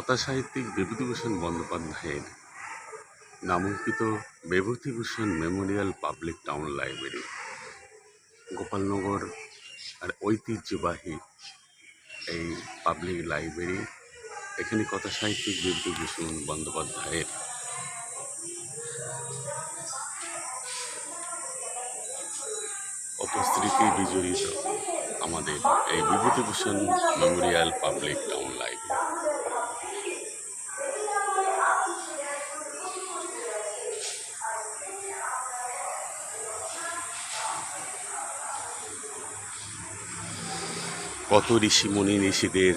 কথাসাহিত্যিক বিভূতিভূষণ বন্দ্যোপাধ্যায়ের নামাঙ্কিত Bibhutibhushan memorial public town library Gopalnagar আর ঐতিহ্যবাহী এই পাবলিক লাইব্রেরি। এখানে কথাসাহিত্যিক বিভূতিভূষণ বন্দ্যোপাধ্যায়ের কত স্মৃতি বিজড়িত আমাদের এই Bibhutibhushan memorial public town library. কত ঋষিমুনি ঋষিদের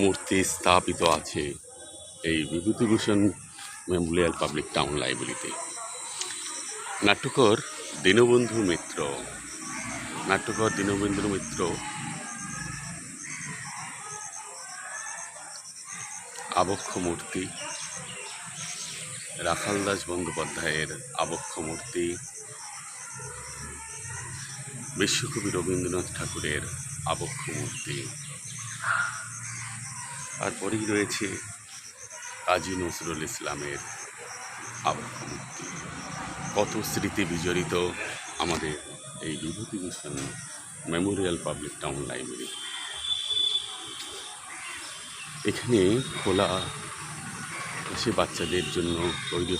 মূর্তি স্থাপিত আছে এই বিভূতিভূষণ মেমোরিয়াল পাবলিক টাউন লাইব্রেরিতে। নাট্যকার দীনবন্ধু মিত্র আবক্ষ মূর্তি, রাখাল দাস বন্দ্যোপাধ্যায়ের আবক্ষ মূর্তি, বিশ্বকবি রবীন্দ্রনাথ ঠাকুরের আবক্ষ মূর্তি, তারপরেই রয়েছে কাজী নজরুল ইসলামের আবক্ষ মূর্তি। কত স্মৃতি বিজড়িত আমাদের এই Bibhutibhushan memorial public town library. এখানে খোলা সে বাচ্চাদের জন্য তৈরি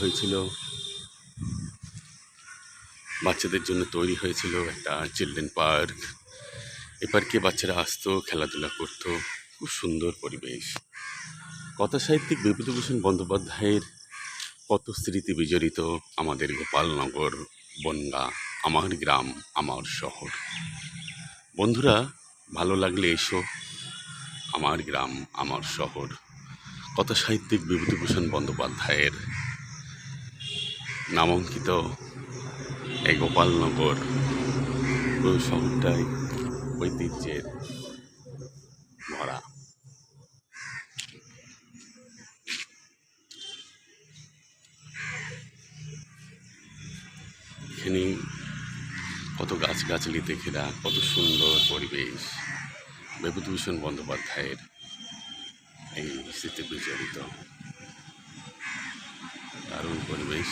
হয়েছিল একটা চিলড্রেন পার্ক। এ পার্কে বাচ্চারা আসতো, খেলাধুলা করতো, খুব সুন্দর পরিবেশ। কথাসাহিত্যিক বিভূতিভূষণ বন্দ্যোপাধ্যায়ের কত স্মৃতি বিজড়িত আমাদের গোপালনগর, বনগাঁ, আমার গ্রাম আমার শহর। বন্ধুরা, ভালো লাগলে এসো আমার গ্রাম আমার শহর। কথাসাহিত্যিক বিভূতিভূষণ বন্দ্যোপাধ্যায়ের নামাঙ্কিত এই গোপালনগর পুরো শহরটাই ঐতিহ্যের ভরা। এখানে কত গাছগাছালিতে ঘেরা, কত সুন্দর পরিবেশ। বিভূতিভূষণ বন্দ্যোপাধ্যায়ের এই স্মৃতি বিজড়িত দারুণ পরিবেশ।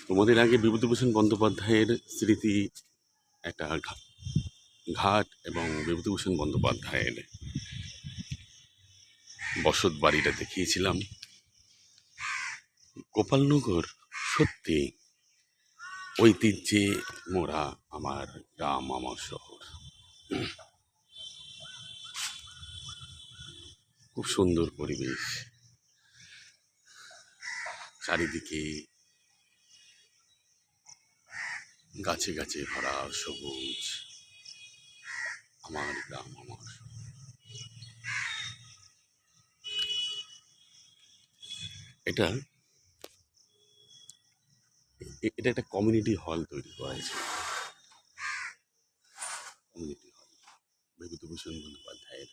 তোমাদের আগে বিভূতিভূষণ বন্দ্যোপাধ্যায়ের স্মৃতি একটা ঘাট এবং বিভূতিভূষণ বন্দ্যোপাধ্যায়ের বসত বাড়িটা দেখিয়েছিলাম। গোপালনগর সত্যি ঐতিহ্যে মোড়া আমার গ্রাম আমার শহর। খুব সুন্দর পরিবেশ, চারিদিকে গাছে গাছে ভরা সবুজ। আমার গ্রাম আমার শহর। এটা একটা কমিউনিটি হল তৈরি করা হয়েছে। কমিউনিটি হল বিভূতিভূষণ বন্দ্যোপাধ্যায়ের।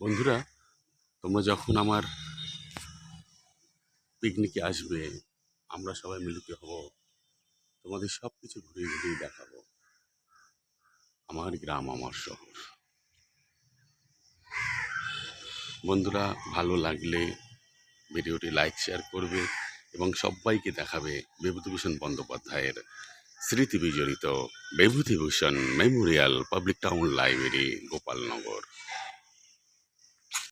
বন্ধুরা, তোমরা যখন আমার পিকনিকে আসবে, আমরা সবাই মিলিত হব, তোমাদের সব কিছু ঘুরিয়ে ঘুরিয়ে দেখাবো আমার গ্রাম আমার শহর। বন্ধুরা, ভালো লাগলে ভিডিওটি লাইক শেয়ার করবে এবং সবাইকে দেখাবে বিভূতিভূষণ বন্দ্যোপাধ্যায়ের স্মৃতি বিজড়িত Bibhutibhushan memorial public town library, Gopalnagar.